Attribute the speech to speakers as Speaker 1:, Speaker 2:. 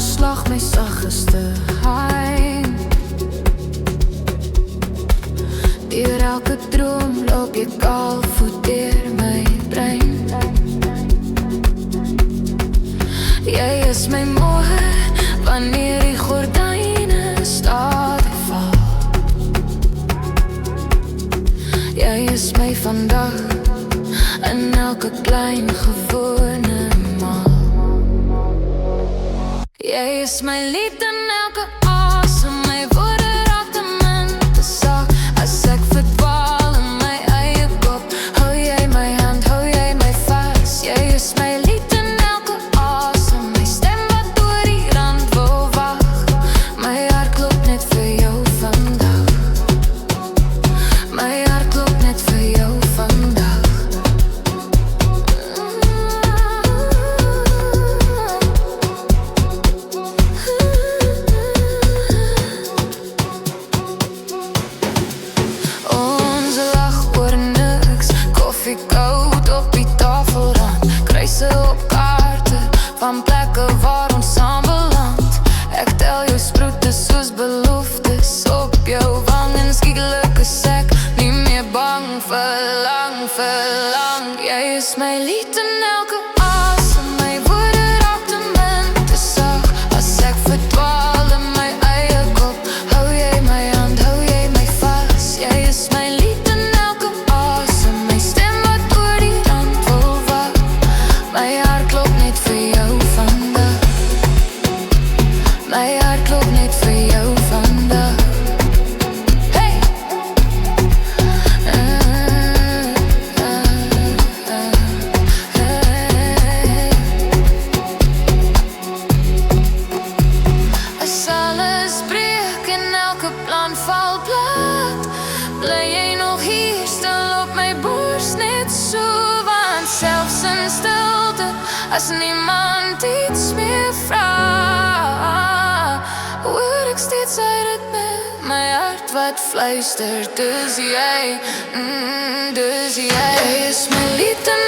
Speaker 1: geslag my sagste geheim. Deur elke droom loop jy kaalvoet deur my brein. Jy is my moe wanneer die gordyne stadig val. Jy is my vandag in elke klein gewone maal. Jy is my lied in elke asem, my woorde raak te min te sag. As ek verdwaal in my eie kop, hou jy my hand, hou jy my vas. Jy is my lied in elke asem, my stem wat oor die rand wil wag. My hart klop net vir jou vandag. My hart klop net vir jou vandag. Koud op die tafelrand, kruise op kaarte van plekke waar ons saam beland. Ek tel jou sproete soos beloftes op jou wang en skielik is ek nie meer bang. Verlang, verlang, jy is my lied in elke asem, my woorde raak te min te sag. As ek verdwaal in my eie kop, hou jy my hand, hou jy my vas. Jy is my lied in elke asem, my stem wat oor die rand wil wag. My hart klop net vir jou vandag. My hart klop net vir jou vandag. Hey! As alles breek en elke plan val plat, bly jy nog hier stil op my bors net so. Want selfs in stilte, as niemand iets meer vra, hoor ek steeds uit het met my hart wat fluister. Dus jy, dus jy is my lied in